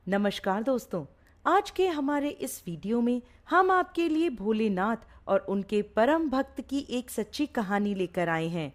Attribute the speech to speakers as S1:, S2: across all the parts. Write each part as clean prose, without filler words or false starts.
S1: नमस्कार दोस्तों। आज के हमारे इस वीडियो में हम आपके लिए भोलेनाथ और उनके परम भक्त की एक सच्ची कहानी लेकर आए हैं।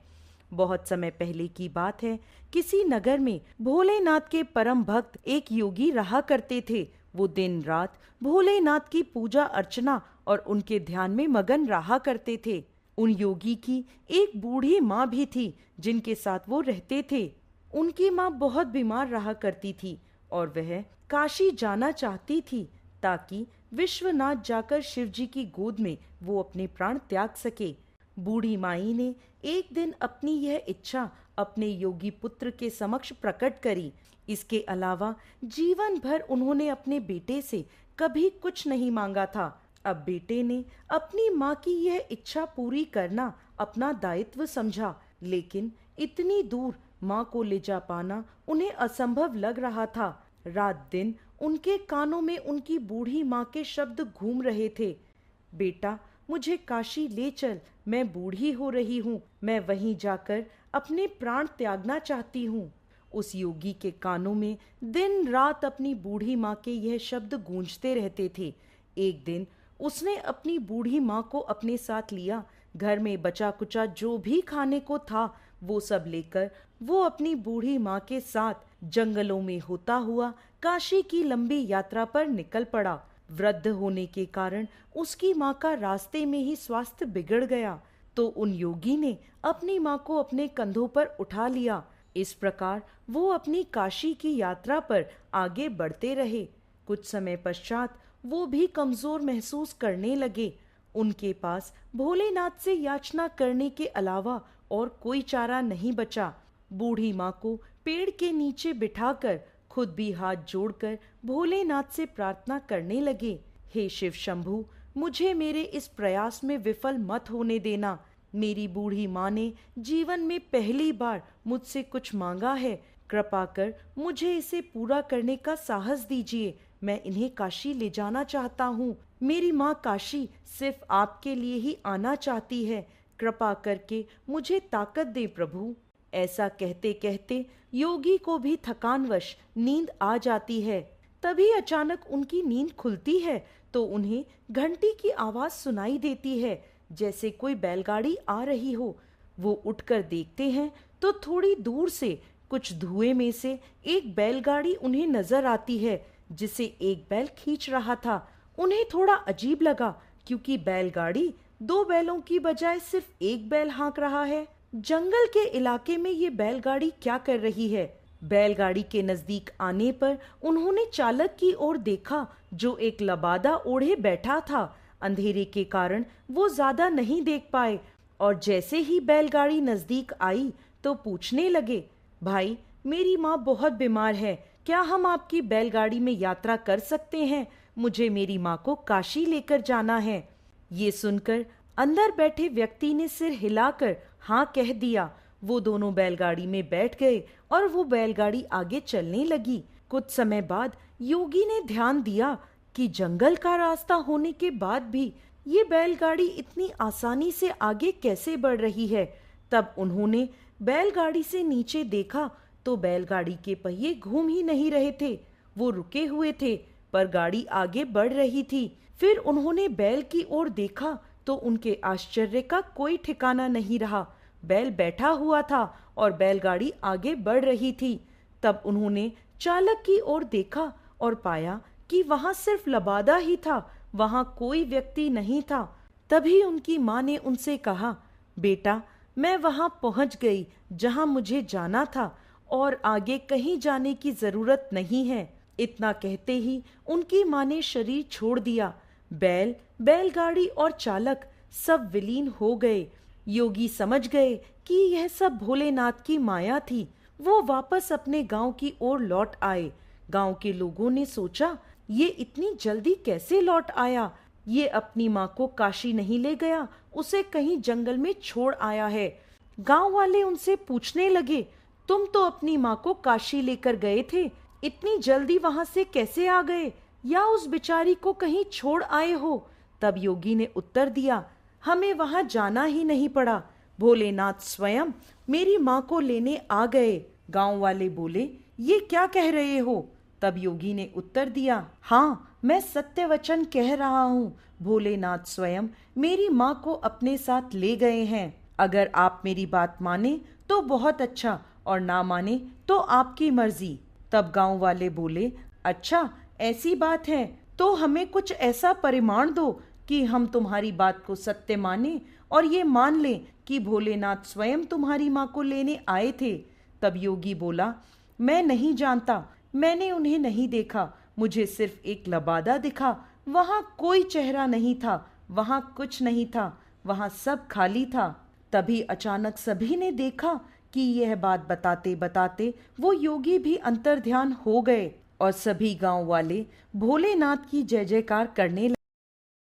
S1: बहुत समय पहले की बात है। किसी नगर में भोलेनाथ के परम भक्त एक योगी रहा करते थे। वो दिन रात भोलेनाथ की पूजा अर्चना और उनके ध्यान में मगन रहा करते थे। उन योगी की एक बूढ़ी माँ भी थी जिनके साथ वो रहते थे। उनकी माँ बहुत बीमार रहा करती थी और वह काशी जाना चाहती थी ताकि विश्वनाथ जाकर शिव जी की गोद में वो अपने प्राण त्याग सके। बूढ़ी माई ने एक दिन अपनी यह इच्छा अपने योगी पुत्र के समक्ष प्रकट करी। इसके अलावा जीवन भर उन्होंने अपने बेटे से कभी कुछ नहीं मांगा था। अब बेटे ने अपनी माँ की यह इच्छा पूरी करना अपना दायित्व समझा, लेकिन इतनी दूर माँ को ले जा पाना उन्हें असंभव लग रहा था। रात दिन उनके कानों में उनकी बूढ़ी माँ के शब्द घूम रहे थे। बेटा, मुझे काशी ले चल, मैं बूढ़ी हो रही हूँ, मैं वहीं जाकर अपने प्राण त्यागना चाहती हूँ। उस योगी के कानों में दिन रात अपनी बूढ़ी माँ के यह शब्द गूंजते रहते थे। एक दिन उसने अपनी बूढ़ी माँ को अपने साथ लिया। घर में बचा कुचा जो भी खाने को था वो सब लेकर वो अपनी बूढ़ी माँ के साथ जंगलों में होता हुआ काशी की लंबी यात्रा पर निकल पड़ा। वृद्ध होने के कारण उसकी माँ का रास्ते में ही स्वास्थ्य बिगड़ गया, तो उन योगी ने अपनी माँ को अपने कंधों पर उठा लिया। इस प्रकार वो अपनी काशी की यात्रा पर आगे बढ़ते रहे। कुछ समय पश्चात वो भी कमजोर महसूस करने लगे। उनके पास भोलेनाथ से याचना करने के अलावा और कोई चारा नहीं बचा। बूढ़ी माँ को पेड़ के नीचे बिठाकर खुद भी हाथ जोड़कर भोलेनाथ से प्रार्थना करने लगे। हे शिव शंभू, मुझे मेरे इस प्रयास में विफल मत होने देना। मेरी बूढ़ी माँ ने जीवन में पहली बार मुझसे कुछ मांगा है। कृपा कर मुझे इसे पूरा करने का साहस दीजिए। मैं इन्हें काशी ले जाना चाहता हूँ। मेरी माँ काशी सिर्फ आपके लिए ही आना चाहती है। कृपा करके मुझे ताकत दे प्रभु। ऐसा कहते कहते योगी को भी थकानवश नींद आ जाती है। तभी अचानक उनकी नींद खुलती है तो उन्हें घंटी की आवाज सुनाई देती है, जैसे कोई बैलगाड़ी आ रही हो। वो उठकर देखते हैं तो थोड़ी दूर से कुछ धुएं में से एक बैलगाड़ी उन्हें नजर आती है, जिसे एक बैल खींच रहा था। उन्हें थोड़ा अजीब लगा क्योंकि बैलगाड़ी दो बैलों की बजाय सिर्फ एक बैल हाँक रहा है। जंगल के इलाके में ये बैलगाड़ी क्या कर रही है? बैलगाड़ी के नजदीक आने पर उन्होंने चालक की ओर देखा, जो एक लबादा ओढ़े बैठा था। अंधेरे के कारण वो ज्यादा नहीं देख पाए और जैसे ही बैलगाड़ी नजदीक आई तो पूछने लगे, भाई, मेरी माँ बहुत बीमार है, क्या हम आपकी बैलगाड़ी में यात्रा कर सकते हैं? मुझे मेरी माँ को काशी लेकर जाना है। ये सुनकर अंदर बैठे व्यक्ति ने सिर हिलाकर हाँ कह दिया। वो दोनों बैलगाड़ी में बैठ गए और वो बैलगाड़ी आगे चलने लगी। कुछ समय बाद योगी ने ध्यान दिया कि जंगल का रास्ता होने के बाद भी ये बैलगाड़ी इतनी आसानी से आगे कैसे बढ़ रही है। तब उन्होंने बैलगाड़ी से नीचे देखा तो बैलगाड़ी के पहिए घूम ही नहीं रहे थे। वो रुके हुए थे पर गाड़ी आगे बढ़ रही थी। फिर उन्होंने बैल की ओर देखा तो उनके आश्चर्य का कोई ठिकाना नहीं रहा। बैल बैठा हुआ था और बैलगाड़ी आगे बढ़ रही थी। तब उन्होंने चालक की ओर देखा और पाया कि वहां सिर्फ लबादा ही था, वहां कोई व्यक्ति नहीं था। तभी उनकी माँ ने उनसे कहा, बेटा, मैं वहां पहुंच गई जहां मुझे जाना था और आगे कहीं जाने की जरूरत नहीं है। इतना कहते ही उनकी माँ ने शरीर छोड़ दिया। बैल, बैलगाड़ी और चालक सब विलीन हो गए। योगी समझ गए कि यह सब भोलेनाथ की माया थी। वो वापस अपने गांव की ओर लौट आए। गांव के लोगों ने सोचा, ये इतनी जल्दी कैसे लौट आया? ये अपनी माँ को काशी नहीं ले गया, उसे कहीं जंगल में छोड़ आया है। गांव वाले उनसे पूछने लगे, तुम तो अपनी माँ को काशी लेकर गए थे, इतनी जल्दी वहां से कैसे आ गए? या उस बिचारी को कहीं छोड़ आए हो? तब योगी ने उत्तर दिया, हमें वहां जाना ही नहीं पड़ा, भोलेनाथ स्वयं मेरी माँ को लेने आ गए। गांव वाले बोले, ये क्या कह रहे हो? तब योगी ने उत्तर दिया, हाँ, मैं सत्य वचन कह रहा हूँ। भोलेनाथ स्वयं मेरी माँ को अपने साथ ले गए हैं। अगर आप मेरी बात माने तो बहुत अच्छा, और ना माने तो आपकी मर्जी। तब गांव वाले बोले, अच्छा ऐसी बात है तो हमें कुछ ऐसा परिमाण दो कि हम तुम्हारी बात को सत्य माने और ये मान लें कि भोलेनाथ स्वयं तुम्हारी माँ को लेने आए थे। तब योगी बोला, मैं नहीं जानता, मैंने उन्हें नहीं देखा, मुझे सिर्फ एक लबादा दिखा। वहां कोई चेहरा नहीं था, वहां कुछ नहीं था, वहां सब खाली था। तभी अचानक सभी ने देखा कि यह बात बताते बताते वो योगी भी अंतर्ध्यान हो गए और सभी गांव वाले भोलेनाथ की जय जयकार करने लगे।